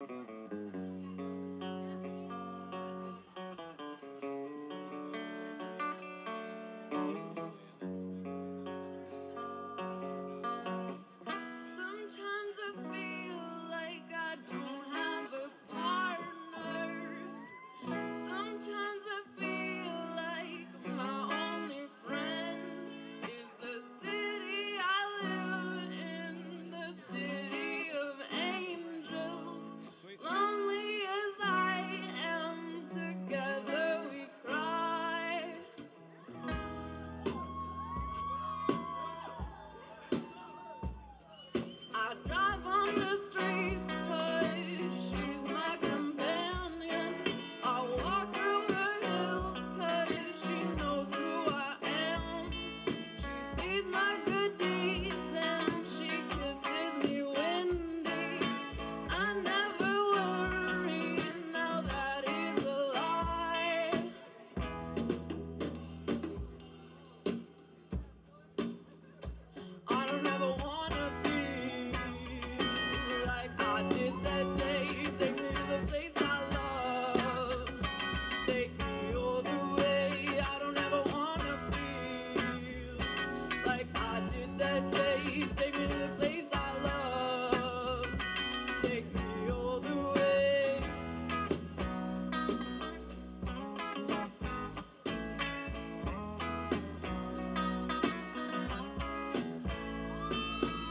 Sometimes I feel like I don't have a partner. Sometimes I feel like my only friend is the city I live in, the city of angels. Lonely as I am, together we cry. I drive on the streets 'cause she's my companion. I walk through her hills 'cause she knows who I am. She sees my good deeds and she kisses me windy. I never worry, now that is a lie. I don't ever wanna feel like I did that day. Take me to the place I love. Take me all the way. I don't ever wanna feel like I did that day. Take me to the place I love. Take me all the way.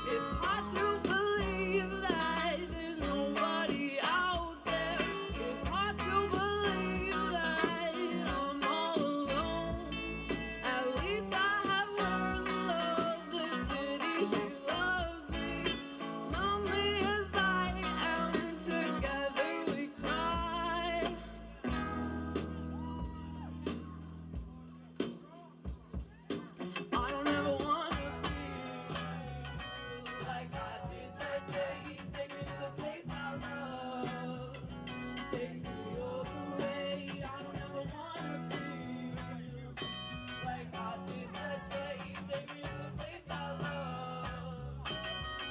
It's hard to believe that there's nobody out there. It's hard to believe that I'm all alone. At least I have her love, the city she loves me. Lonely as I am, together we cry. I don't ever wanna feel like I did that day. Take me to the place I love. Take me all the way. I don't ever wanna feel like I did that day. Take me to the place I love.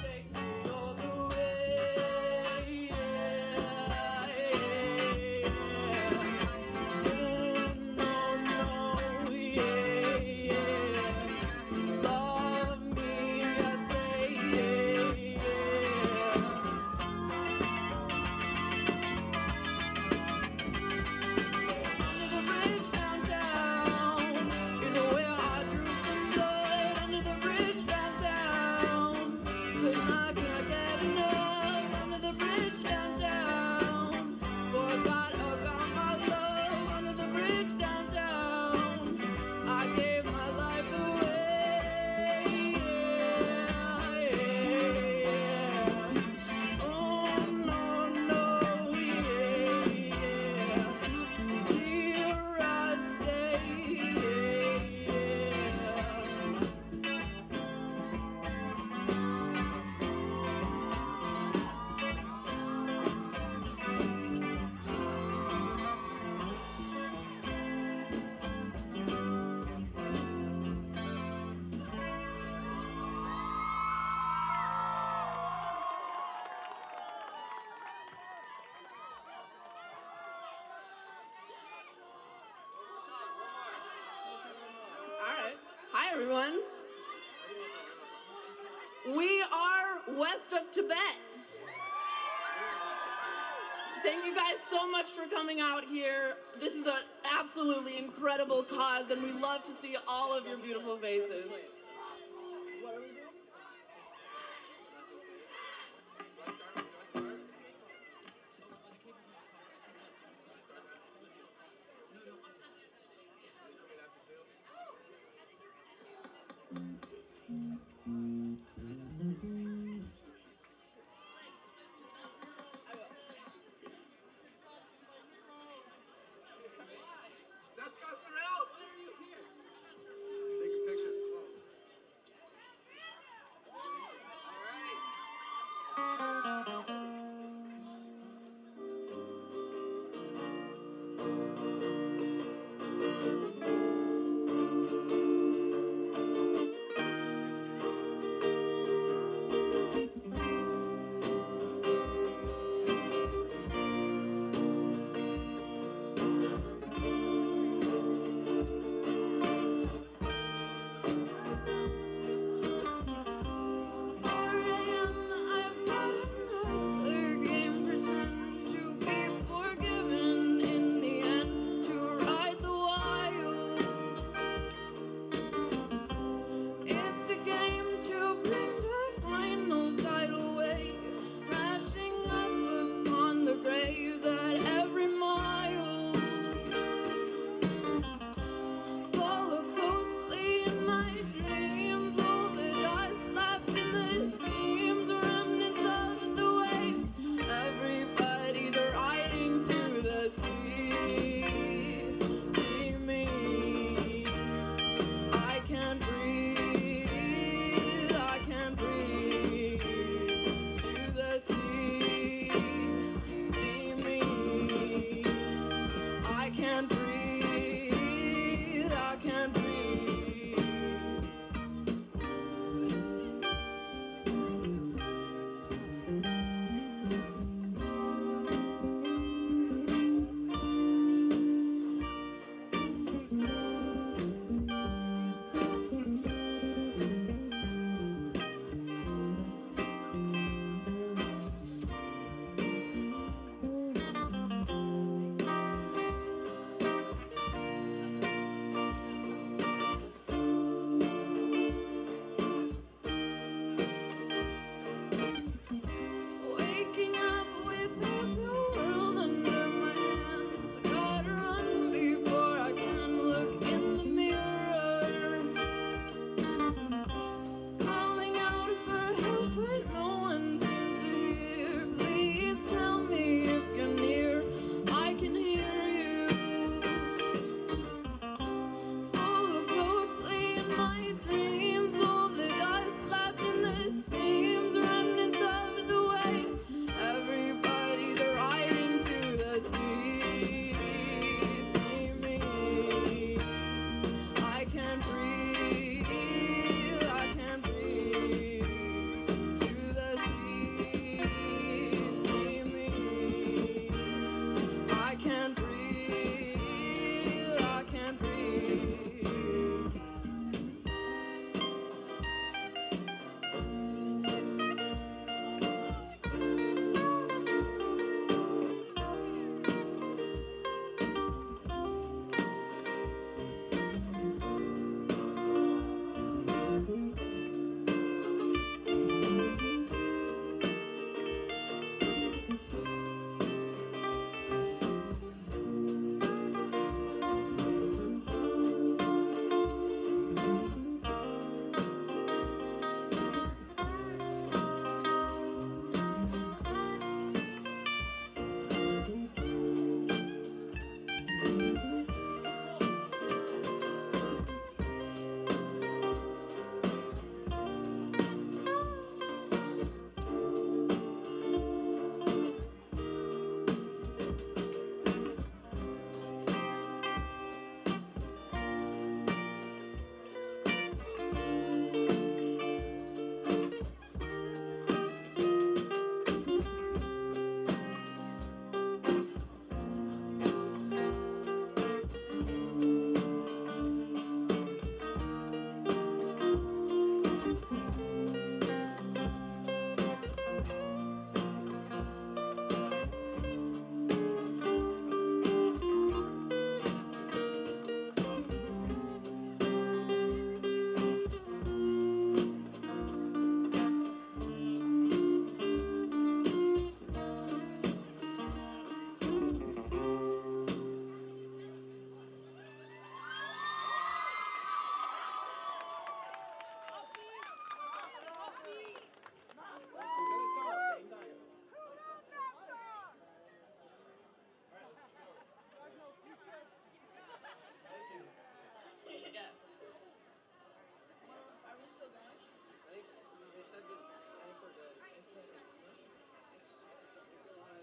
Take me all the way. Yeah, yeah. No, no, yeah, yeah. Love me, I say, yeah, yeah. Under the bridge downtown is where I drew some blood. Under the bridge downtown, good night, can I get enough? Under the bridge downtown, forgot about my love. Under the bridge downtown, I gave my life away. Yeah, yeah. Oh no, no, yeah, yeah. Here I stay. Yeah, yeah. All right. Hi, everyone. We are west of Tibet. Thank you guys so much for coming out here. This is an absolutely incredible cause, and we love to see all of your beautiful faces. What are we doing? Is that Scott Sorrell? Why are you here? He's taking pictures.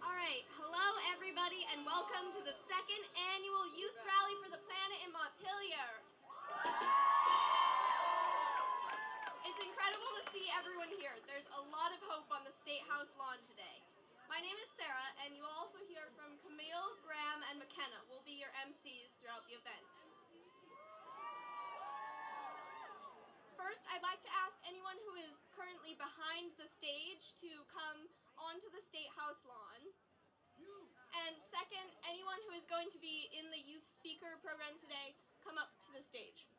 All right, hello everybody, and welcome to the second annual Youth Rally for the Planet in Montpelier. It's incredible to see everyone here. There's a lot of hope on the State House lawn today. My name is Sarah, and you will also hear from Camille, Graham, and McKenna will be your MCs throughout the event. First, I'd like to ask anyone who is currently behind the stage to come onto the State House lawn. And second, anyone who is going to be in the youth speaker program today, come up to the stage.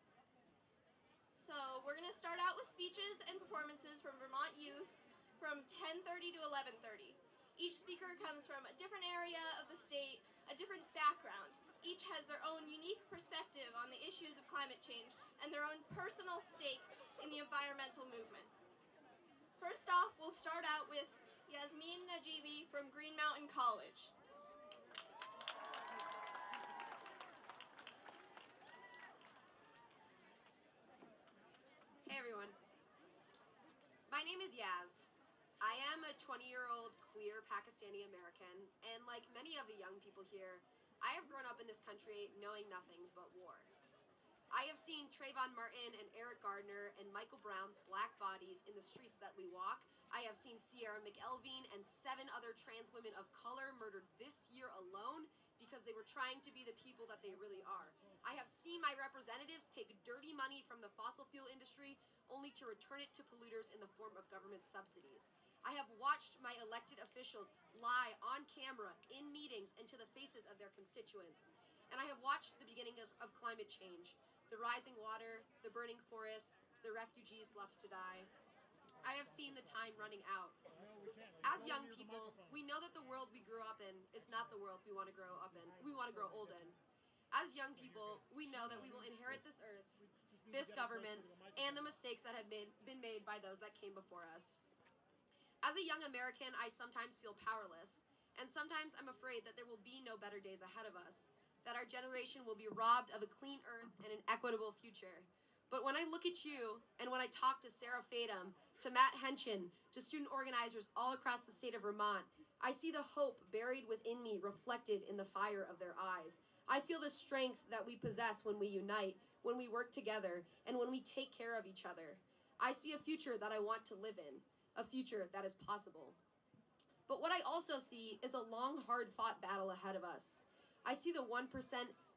So we're going to start out with speeches and performances from Vermont youth from 10:30 to 11:30. Each speaker comes from a different area of the state, a different background. Each has their own unique perspective on the issues of climate change and their own personal stake in the environmental movement. First off, we'll start out with Yasmin Najibi from Green Mountain College. Hey everyone, my name is Yaz. I am a 20-year-old queer Pakistani American, and like many of the young people here, I have grown up in this country knowing nothing but war. I have seen Trayvon Martin and Eric Gardner and Michael Brown's black bodies in the streets that we walk. I have seen Sierra McElveen and 7 other trans women of color murdered this year alone because they were trying to be the people that they really are. I have seen my representatives take dirty money from the fossil fuel industry only to return it to polluters in the form of government subsidies. I have watched my elected officials lie on camera in meetings and to the faces of their constituents. And I have watched the beginning of climate change, the rising water, the burning forests, the refugees left to die. I have seen the time running out. As young people, we know that the world we grew up in is not the world we want to grow up in. We want to grow old in. As young people, we know that we will inherit this earth, this government, and the mistakes that have been made by those that came before us. As a young American, I sometimes feel powerless, and sometimes I'm afraid that there will be no better days ahead of us, that our generation will be robbed of a clean earth and an equitable future. But when I look at you, and when I talk to Sarah Fadum, to Matt Henshin, to student organizers all across the state of Vermont, I see the hope buried within me reflected in the fire of their eyes. I feel the strength that we possess when we unite, when we work together, and when we take care of each other. I see a future that I want to live in, a future that is possible. But what I also see is a long, hard-fought battle ahead of us. I see the 1%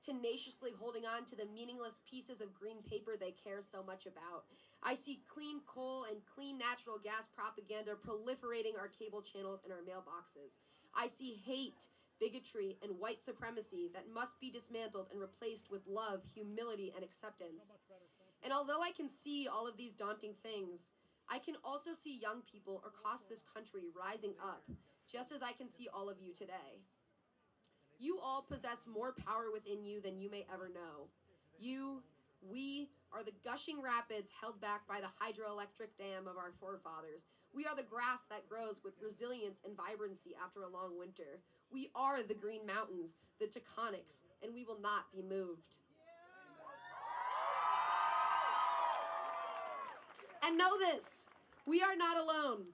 tenaciously holding on to the meaningless pieces of green paper they care so much about. I see clean coal and clean natural gas propaganda proliferating our cable channels and our mailboxes. I see hate, bigotry, and white supremacy that must be dismantled and replaced with love, humility, and acceptance. And although I can see all of these daunting things, I can also see young people across this country rising up, just as I can see all of you today. You all possess more power within you than you may ever know. We are the gushing rapids held back by the hydroelectric dam of our forefathers. We are the grass that grows with resilience and vibrancy after a long winter. We are the Green Mountains, the tectonics, and we will not be moved. And know this, we are not alone.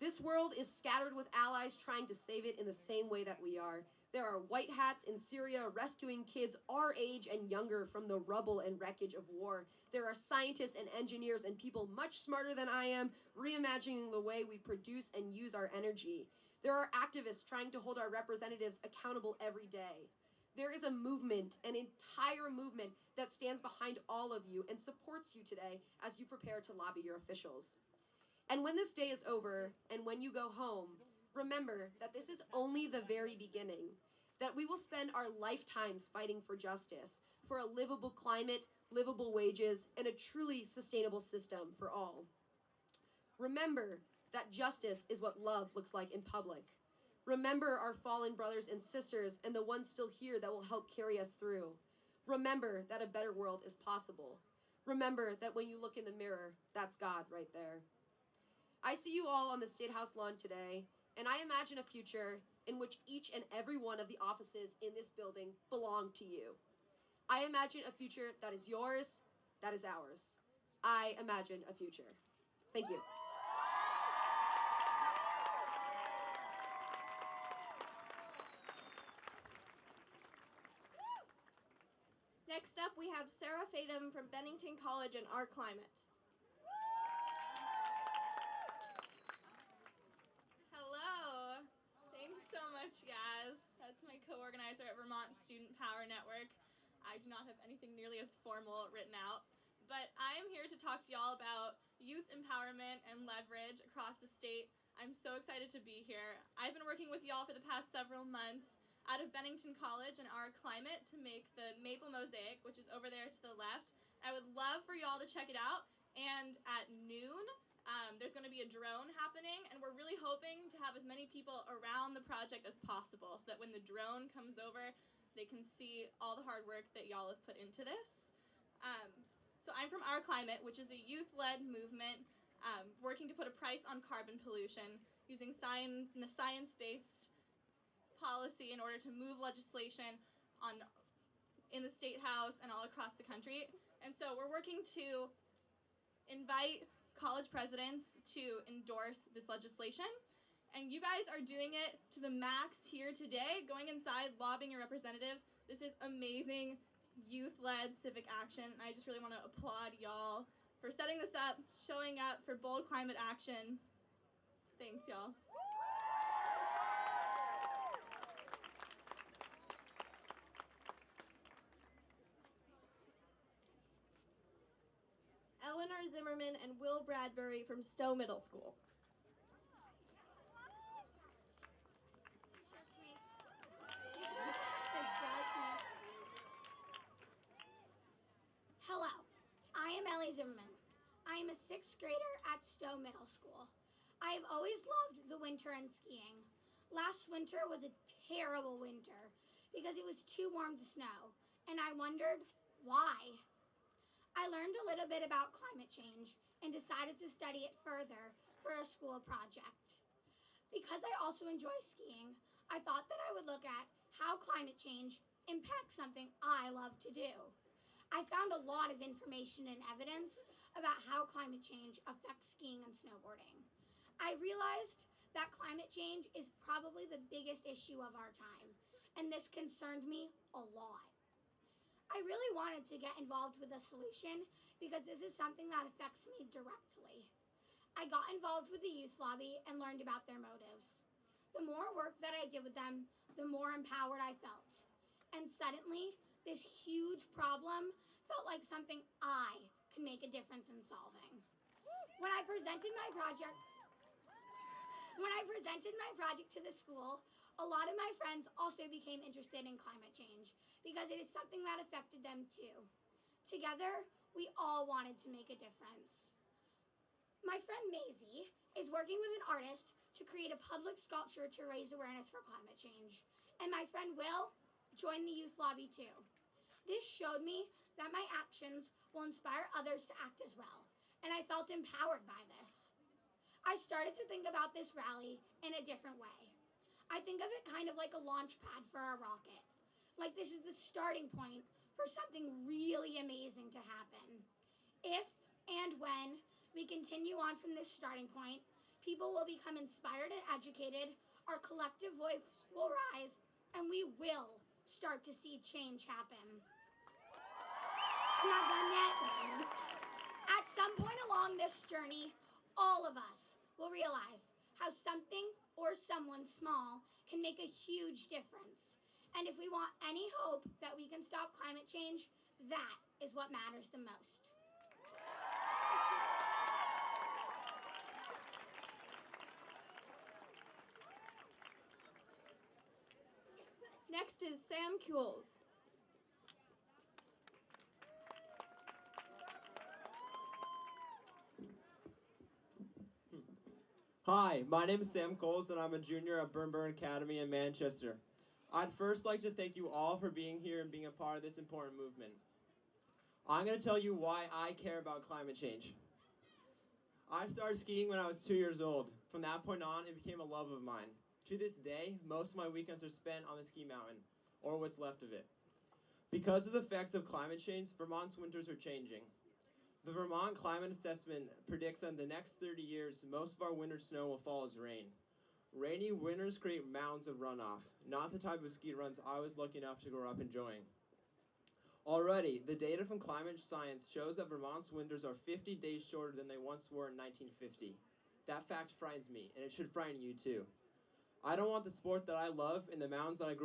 This world is scattered with allies trying to save it in the same way that we are. There are white hats in Syria rescuing kids our age and younger from the rubble and wreckage of war. There are scientists and engineers and people much smarter than I am reimagining the way we produce and use our energy. There are activists trying to hold our representatives accountable every day. There is a movement, an entire movement that stands behind all of you and supports you today as you prepare to lobby your officials. And when this day is over and when you go home, remember that this is only the very beginning, that we will spend our lifetimes fighting for justice, for a livable climate, livable wages, and a truly sustainable system for all. Remember that justice is what love looks like in public. Remember our fallen brothers and sisters and the ones still here that will help carry us through. Remember that a better world is possible. Remember that when you look in the mirror, that's God right there. I see you all on the State House lawn today, and I imagine a future in which each and every one of the offices in this building belong to you. I imagine a future that is yours, that is ours. I imagine a future. Thank you. Next up, we have Sarah Fadum from Bennington College and Our Climate. Hello. Thanks so much, Yaz. That's my co-organizer at Vermont Student Power Network. I do not have anything nearly as formal written out, but I am here to talk to y'all about youth empowerment and leverage across the state. I'm so excited to be here. I've been working with y'all for the past several months out of Bennington College and Our Climate to make the Maple Mosaic, which is over there to the left. I would love for y'all to check it out. And at noon, there's going to be a drone happening, and we're really hoping to have as many people around the project as possible so that when the drone comes over, they can see all the hard work that y'all have put into this. So I'm from Our Climate, which is a youth-led movement working to put a price on carbon pollution using science-based policy in order to move legislation in the State House and all across the country. And so we're working to invite college presidents to endorse this legislation. And you guys are doing it to the max here today, going inside, lobbying your representatives. This is amazing youth-led civic action. And I just really want to applaud y'all for setting this up, showing up for bold climate action. Thanks, y'all. Eleanor Zimmerman and Will Bradbury from Stowe Middle School. Hello, I am Ellie Zimmerman. I am a sixth grader at Stowe Middle School. I have always loved the winter and skiing. Last winter was a terrible winter because it was too warm to snow, and I wondered why. I learned a little bit about climate change and decided to study it further for a school project. Because I also enjoy skiing, I thought that I would look at how climate change impacts something I love to do. I found a lot of information and evidence about how climate change affects skiing and snowboarding. I realized that climate change is probably the biggest issue of our time, and this concerned me a lot. I really wanted to get involved with a solution because this is something that affects me directly. I got involved with the youth lobby and learned about their motives. The more work that I did with them, the more empowered I felt. And suddenly, this huge problem felt like something I could make a difference in solving. When I presented my project to the school, a lot of my friends also became interested in climate change because it is something that affected them too. Together, we all wanted to make a difference. My friend Maisie is working with an artist to create a public sculpture to raise awareness for climate change. And my friend Will joined the youth lobby too. This showed me that my actions will inspire others to act as well, and I felt empowered by this. I started to think about this rally in a different way. I think of it kind of like a launch pad for a rocket. Like this is the starting point for something really amazing to happen. If and when we continue on from this starting point, people will become inspired and educated, our collective voice will rise, and we will start to see change happen. I'm not done yet. At some point along this journey, all of us will realize how something or someone small can make a huge difference. And if we want any hope that we can stop climate change, that is what matters the most. Next is Sam Kuehls. Hi, my name is Sam Coles, and I'm a junior at Burnburn Academy in Manchester. I'd first like to thank you all for being here and being a part of this important movement. I'm going to tell you why I care about climate change. I started skiing when I was 2 years old. From that point on, it became a love of mine. To this day, most of my weekends are spent on the ski mountain, or what's left of it. Because of the effects of climate change, Vermont's winters are changing. The Vermont Climate Assessment predicts that in the next 30 years, most of our winter snow will fall as rain. Rainy winters create mounds of runoff, not the type of ski runs I was lucky enough to grow up enjoying. Already, the data from climate science shows that Vermont's winters are 50 days shorter than they once were in 1950. That fact frightens me, and it should frighten you too. I don't want the sport that I love and the mountains that I grew